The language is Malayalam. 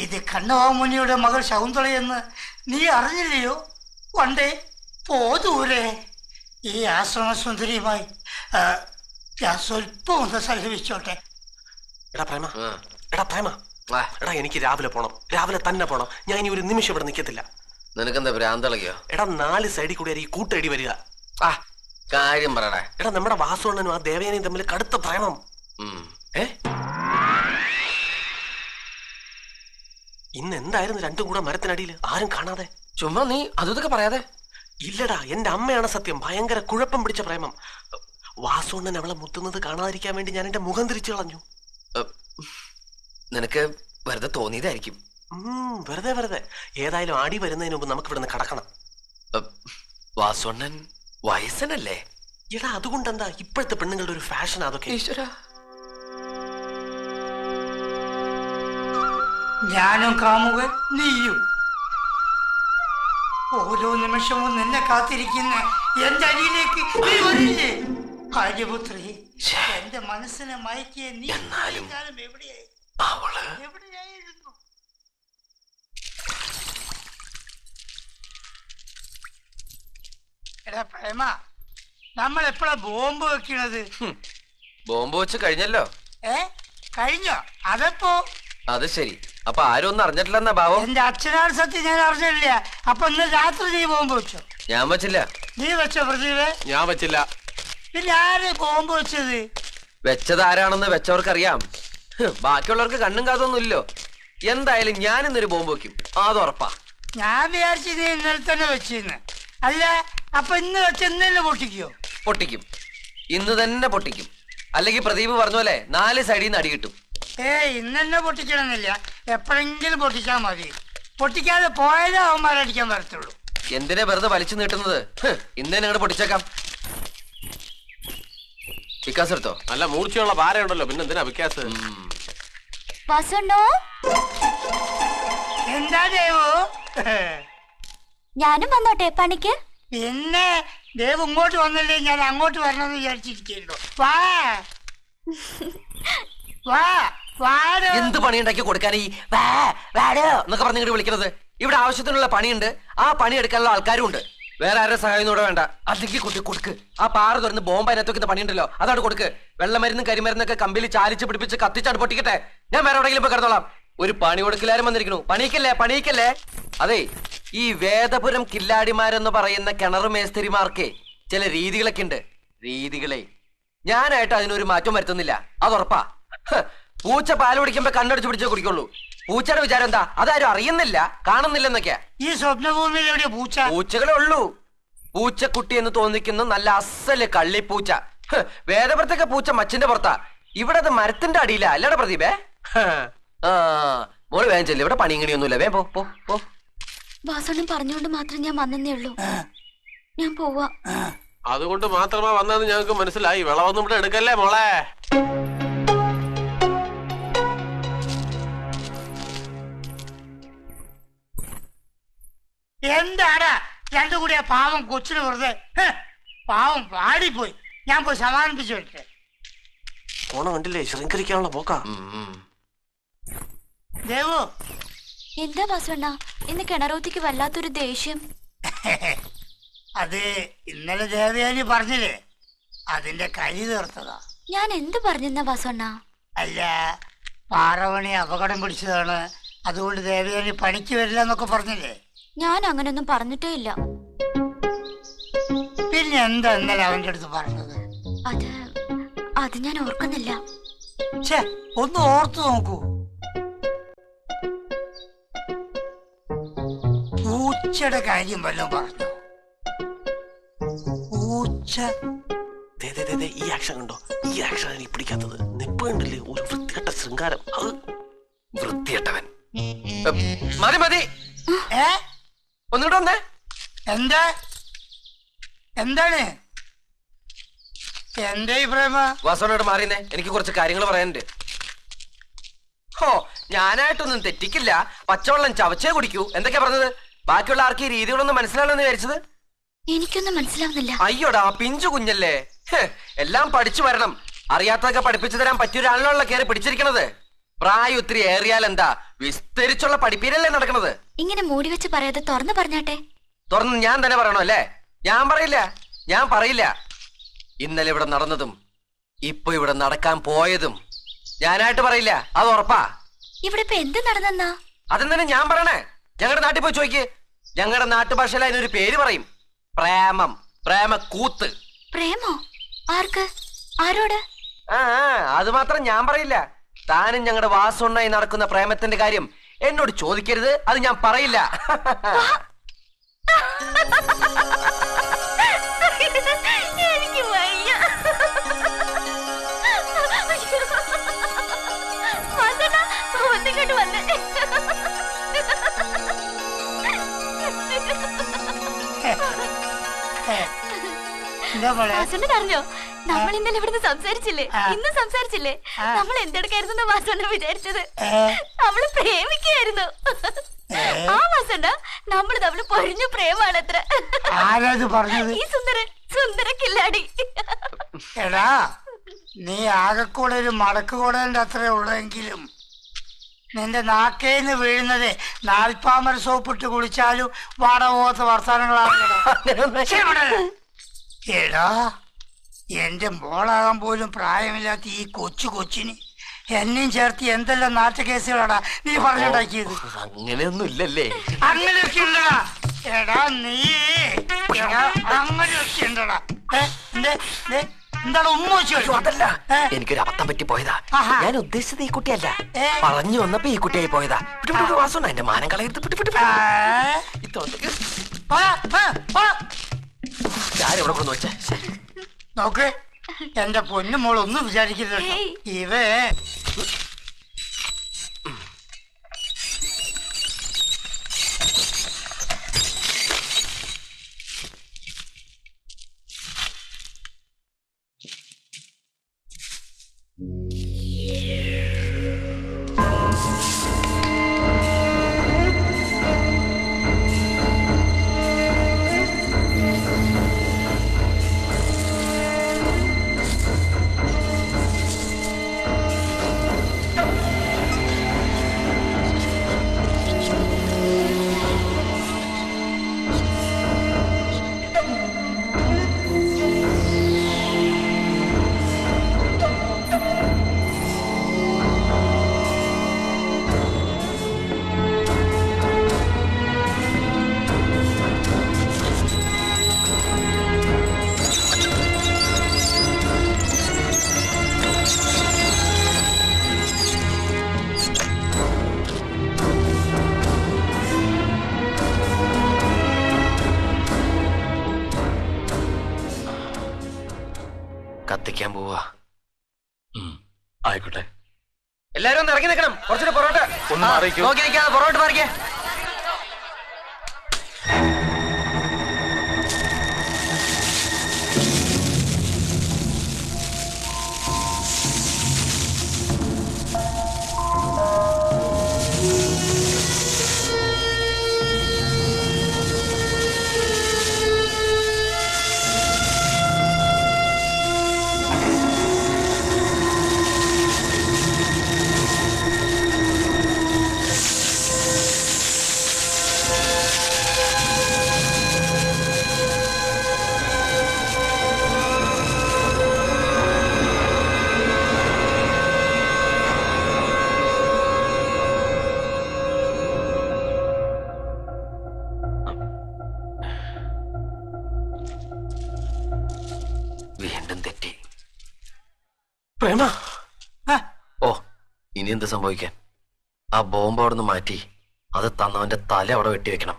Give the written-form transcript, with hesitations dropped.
ഇത് കണ്ണവാമുനിയുടെ മകൾ ശകുന്തളയെന്ന് നീ അറിഞ്ഞില്ലയോ? പണ്ടേ പോതൂരെ ഈ ആശ്രമസുന്ദരിയുമായി ഞാൻ സ്വല്പം ഒന്ന് സഹവിച്ചോട്ടെ. എടാ പ്രേമ, എടാ പ്രേമ, എടാ എനിക്ക് രാവിലെ പോണം, രാവിലെ തന്നെ പോണം. ഞാൻ ഇനി ഒരു നിമിഷം ഇവിടെ നിൽക്കത്തില്ല. നിനക്കെന്താ ഭ്രാന്തളകിയോ? എടാ 4 സൈഡിൽ കൂടി ഈ കൂട്ടടി വരിക. കാര്യം പറയടാ. എടാ നമ്മുടെ വാസുണ്ണനും ആ ദേവയാനിയും തമ്മിൽ കടുത്ത പ്രേമം. ഇന്ന് എന്തായിരുന്നു രണ്ടും കൂടെ മരത്തിനടിയിൽ ആരും കാണാതെ? ചുമ്മാ നീ അതൊക്കെ പറയാതെ. ഇല്ലടാ, എന്റെ അമ്മയാണ് സത്യം. ഭയങ്കര കുഴപ്പം പിടിച്ച പ്രേമം. വാസുണ്ണൻ അവളെ മുത്തുന്നത് കാണാതിരിക്കാൻ വേണ്ടി ഞാൻ എന്റെ മുഖം തിരിച്ചു കളഞ്ഞു. നിനക്ക് വെറുതെ തോന്നിയതായിരിക്കും. വെറുതെ വെറുതെ. ഏതായാലും ആടി വരുന്നതിന് മുമ്പ് നമുക്ക് ഇവിടുന്ന് കടക്കണം. വാസുണ്ണൻ വയസ്സനല്ലേ? എടാ അതുകൊണ്ടെന്താ, ഇപ്പോഴത്തെ പെണ്ണുങ്ങളുടെ ഒരു ഫാഷൻ അതൊക്കെ. ഞാനും കാമുകൻ നീയും ഓരോ നിമിഷവും നിന്നെ കാത്തിരിക്കുന്ന എന്റെ അരിയിലേക്ക് നീ വരില്ലേ? ആര്യപുത്രി, എന്റെ മനസ്സിനെ മയക്കിയ നീ എവിടെയായിരുന്നു? എടാ പ്രേമ, നമ്മൾ എപ്പോഴാ ബോംബ് വെക്കണത്? ബോംബ് വെച്ച് കഴിഞ്ഞല്ലോ. കഴിഞ്ഞോ? അതെപ്പോ? അത് ശരി. അപ്പൊ ആരും ഒന്നും അറിഞ്ഞിട്ടില്ലെന്നാ ഭാവം. എന്റെ അച്ഛനാണ് സത്യം, ഞാൻ അറിഞ്ഞില്ല. അപ്പൊ ഇന്ന് രാത്രി നീ ബോംബ് വെച്ചോ? ഞാൻ വെച്ചില്ല. നീ വെച്ചോ പ്രദീപേ? ഞാൻ വെച്ചില്ല. പിന്നെ ആര് ബോംബ് വെച്ചത്? വെച്ചത് ആരാണെന്ന് വെച്ചവർക്കറിയാം. ബാക്കിയുള്ളവർക്ക് കണ്ണും കാതൊന്നും ഇല്ലോ. എന്തായാലും ഞാൻ ഇന്നൊരു ബോംബ് വെക്കും, അത് ഉറപ്പാ. ഞാൻ വിചാരിച്ചു നീ ഇന്നലെ തന്നെ വെച്ചിന്ന്. അല്ല, അപ്പൊ ഇന്ന് വെച്ച് ഇന്നലെ പൊട്ടിക്കോ? പൊട്ടിക്കും, ഇന്ന് തന്നെ പൊട്ടിക്കും. അല്ലെങ്കിൽ പ്രദീപ് പറഞ്ഞ പോലെ 4 സൈഡിൽ നിന്ന് അടി കിട്ടും. ഇന്നെ പൊട്ടിക്കണമെന്നില്ല, എപ്പോഴെങ്കിലും പൊട്ടിച്ചാ മതി. പൊട്ടിക്കാതെ പോയാലേ അവന്മാരടിക്കാൻ വരത്തുള്ളൂ. എന്തിനാ വെറുതെ വലിച്ചു നീട്ടുന്നത്? ഇന്ന് തന്നെ അങ്ങോട്ട് പൊട്ടിച്ചേക്കാം. വിക്കാസ് എടുത്തോ? നല്ല മൂർച്ചയുള്ള പാരയുണ്ടല്ലോ, പിന്നെ എന്തിനാ വിക്കാസ്? എന്താ ദേവു? ഞാനും വന്നോട്ടെ പണിക്ക്? പിന്നെ ദേവ് ഇങ്ങോട്ട് വന്നില്ലേ ഞാൻ അങ്ങോട്ട് വരണമെന്ന് വിചാരിച്ചിരിക്കുന്നു. വാ വാ. എന്ത് പണി ഉണ്ടാക്കി കൊടുക്കാൻ ഈ എന്നൊക്കെ പറഞ്ഞു ഇങ്ങോട്ട് വിളിക്കുന്നത്? ഇവിടെ ആവശ്യത്തിനുള്ള പണിയുണ്ട്, ആ പണി എടുക്കാനുള്ള ആൾക്കാരും ഉണ്ട്. വേറെ ആരുടെ സഹായം കൂടെ വേണ്ട. അല്ലെങ്കിൽ കുട്ടി കൊടുക്ക്. ആ പാറ തുറന്ന് ബോംബ് അതിനകത്ത് പണിയുണ്ടല്ലോ, അതാണ് കൊടുക്ക്. വെള്ളമരുന്നും കരിമരുന്നൊക്കെ കമ്പിയിൽ ചാലിച്ച് പിടിപ്പിച്ച് കത്തിച്ചാണ് പൊട്ടിക്കട്ടെ. ഞാൻ വേറെ എവിടെയെങ്കിലും പോയി കിടന്നോളാം. ഒരു പണി കൊടുക്കലാരും വന്നിരിക്കണു. പണിയിക്കല്ലേ പണിയിക്കല്ലേ. അതെ, ഈ വേദപുരം കില്ലാടിമാരെന്ന് പറയുന്ന കിണർ മേസ്തിരിമാർക്ക് ചില രീതികളൊക്കെ ഉണ്ട്. രീതികളെ ഞാനായിട്ട് അതിനൊരു മാറ്റം വരുത്തുന്നില്ല, അതുറപ്പാ. പൂച്ച പാല് കുടിക്കുമ്പോ കണ്ണടിച്ച് പിടിച്ചേ കുടിക്കുള്ളൂ. പൂച്ചയുടെ വിചാരം എന്താ? അതാരും അറിയുന്നില്ല, കാണുന്നില്ലെന്നൊക്കെയാ. ഈ സ്വപ്നഭൂമിയിൽ എവിടെയാ പൂച്ച? പൂച്ചകളെ ഉള്ളൂ. പൂച്ചക്കുട്ടി എന്ന് തോന്നിക്കുന്ന നല്ല അസല് കള്ളിപ്പൂച്ച. വേദപുരത്തൊക്കെ പൂച്ച മച്ചിന്റെ പുറത്താ, ഇവിടെ അത് മരത്തിന്റെ അടിയില. അല്ലടാ പ്രദീപേ? മോള് വേഗം ചെല്ലു, ഇവിടെ പണിയണിയൊന്നുമില്ല. വേ പോ. വാസോണ്ണൻ പറഞ്ഞുകൊണ്ട് മാത്രം ഞാൻ വന്നേ ഉള്ളൂ. ഞാൻ പോവാ. അതുകൊണ്ട് മാത്രമാ വന്നതെന്ന് ഞങ്ങൾക്ക് മനസ്സിലായി. വിളവൊന്നും ഇവിടെ എടുക്കല്ലേ മോളെ. എന്താടാ രണ്ടു കൂടിയ പാവം കൊച്ചിന് വെറുതെ? പാവം പാടിപ്പോയി. ഞാൻ പോയി സമാധാനിപ്പിച്ചു വരട്ടെ. ഓണം കണ്ടില്ലേ, ശൃംഖരിക്കാനുള്ള പോക്കാ. ദേവു. എന്താ വാസോണ്ണ ഇന്ന് കിണറൂത്തിക്ക് വല്ലാത്തൊരു ദേഷ്യം? അത് ഇന്നലെ ദേവയാനി പറഞ്ഞില്ലേ, അതിന്റെ കരി തീർത്തതാ. ഞാൻ എന്ത് പറഞ്ഞെന്നാ വാസോണ്ണ? അല്ല, പാറവണി അപകടം പിടിച്ചതാണ്, അതുകൊണ്ട് ദേവയാനി പണിക്ക് വരില്ല എന്നൊക്കെ പറഞ്ഞില്ലേ? ഞാൻ അങ്ങനൊന്നും പറഞ്ഞിട്ടേ ഇല്ല. പിന്നെ എന്താ ഇന്നലെ അവന്റെ അടുത്ത് പറഞ്ഞത്? അത് ഞാൻ ഓർക്കുന്നില്ല. ഒന്ന് ഓർത്തു നോക്കൂ. പൂച്ചയുടെ കാര്യം വല്ലതും പറഞ്ഞു? പൂച്ച ഈ ആക്ഷൻ കണ്ടോ? ഈ ആക്ഷൻ എനിക്ക് പിടിക്കാത്തത്. നിപ്പ് കണ്ടില്ലേ, ഒരു വൃത്തികെട്ട ശൃംഗാരം. വൃത്തികെട്ടവൻ. മതി ഒന്നുകൂടെ വന്നേ. എന്താണ് എന്റെ പ്രേമ? വാസവനോട് മാറിയെന്നേ, എനിക്ക് കുറച്ച് കാര്യങ്ങൾ പറയാനുണ്ട്. ഞാനായിട്ടൊന്നും തെറ്റിക്കില്ല, പച്ചവെള്ളം ചവച്ചേ കുടിക്കൂ. എന്തൊക്കെയാ പറഞ്ഞത്? ബാക്കിയുള്ള ആർക്ക് ഈ രീതികളൊന്നും മനസ്സിലാവില്ലെന്ന് വിചാരിച്ചത്? എനിക്കൊന്നും മനസ്സിലാവുന്നില്ല. അയ്യോടാ പിഞ്ചു കുഞ്ഞല്ലേ, എല്ലാം പഠിച്ചു വരണം. അറിയാത്തതൊക്കെ പഠിപ്പിച്ചു തരാൻ പറ്റിയൊരാളിലുള്ള കയറി പിടിച്ചിരിക്കണത്. പ്രായം ഒത്തിരി ഏറിയാൽ എന്താ, വിസ്തരിച്ചുള്ള പഠിപ്പീരല്ലേ നടക്കണത്. ഇങ്ങനെ മൂടി വെച്ച് പറയാതെ തുറന്നു പറഞ്ഞാട്ടെ. തുറന്ന് ഞാൻ തന്നെ പറയണോ അല്ലേ? ഞാൻ പറയില്ല. ഇന്നലെ ഇവിടെ നടന്നതും ഇപ്പൊ ഇവിടെ നടക്കാൻ പോയതും ഞാനായിട്ട് പറയില്ല, അത് ഉറപ്പാ. ഇവിടെ ഇപ്പൊ എന്ത് നടന്നെന്നാ? അതെന്താ ഞാൻ പറയണേ? ഞങ്ങളുടെ നാട്ടിൽ പോയി ചോദിക്ക്. ഞങ്ങളുടെ നാട്ടുഭാഷയിൽ അതിനൊരു പേര് പറയും, പ്രേമം, പ്രേമക്കൂത്ത്. പ്രേമോ? ആർക്ക്? ആരോട്? അത് മാത്രം ഞാൻ പറയില്ല. താനും ഞങ്ങളുടെ വാസുണ്ണായി നടക്കുന്ന പ്രേമത്തിന്റെ കാര്യം എന്നോട് ചോദിക്കരുത്, അത് ഞാൻ പറയില്ല. എനിക്ക് വയ്യ. ഒന്നിങ്ങോട്ട് വന്നേ. എന്താ മോളെ? വാസുണ്ണൻ അറിഞ്ഞോ? നമ്മൾ ഇന്നലെ ഇവിടുന്ന് സംസാരിച്ചില്ലേ? ഇന്ന് സംസാരിച്ചില്ലേ? നമ്മൾ എന്തെടുക്കായിരുന്നു വാസുണ്ണൻ വിചാരിച്ചത്? നമ്മള് പ്രേമിക്കായിരുന്നു. ആ വാസുണ്ണ, നമ്മൾ തമ്മിൽ പൊരിഞ്ഞു പ്രേമാണത്ര. ആരത് പറഞ്ഞത്? ഈ സുന്ദര കില്ലാടി. എടാ, നീ ആകെക്കൂടെ ഒരു മടക്ക് കൂടേണ്ട അത്രേ ഉള്ളെങ്കിലും നിന്റെ നാക്കേന്ന് വീഴുന്നത് നാൽപ്പാമര സോപ്പിട്ട് കുളിച്ചാലും വാടപോകാത്ത വർത്താനങ്ങളാണ്. എടാ, എന്റെ മോളാകാൻ പോലും പ്രായമില്ലാത്ത ഈ കൊച്ചിന് എന്നെയും ചേർത്ത് എന്തെല്ലാം നാട്ടുകേസുകളാടാ നീ പറഞ്ഞുണ്ടാക്കിയത്. അങ്ങനെയൊന്നും ഇല്ലല്ലേ? അങ്ങനെയൊക്കെ ഉണ്ടടാ. എടാ നീ അങ്ങനെയൊക്കെ ഉണ്ടടാ. എന്താണ് ഉമ്മ വെച്ചു? അതല്ല, എനിക്കൊരു അബദ്ധം പറ്റി പോയതാ. ഞാൻ ഉദ്ദേശിച്ചത് ഈ കുട്ടിയല്ല, പറഞ്ഞു വന്നപ്പോ ഈ കുട്ടിയായി പോയതാ. വാസുണ്ണ, എന്റെ മാനം കളയരുത്. ഞാനെവിടെ കൊണ്ടു വെച്ചേ? നോക്ക്, എന്റെ പൊന്നു മോൾ ഒന്നും വിചാരിക്കരുത്. ഇവേ കത്തിക്കാൻ പോവാ. ആയിക്കോട്ടെ. എല്ലാരും ഒന്ന് ഇറങ്ങി നിൽക്കണം. കുറച്ചൊരു പൊറോട്ട നോക്കി നിൽക്കാതെ പൊറോട്ട പറിക്കേ. വീണ്ടും തെറ്റി. പ്രേമ, ഓ ഇനി എന്ത് സംഭവിക്കാൻ? ആ ബോംബ് അവിടെ നിന്ന് മാറ്റി അത് തന്നവന്റെ തല അവിടെ വെട്ടിവെക്കണം.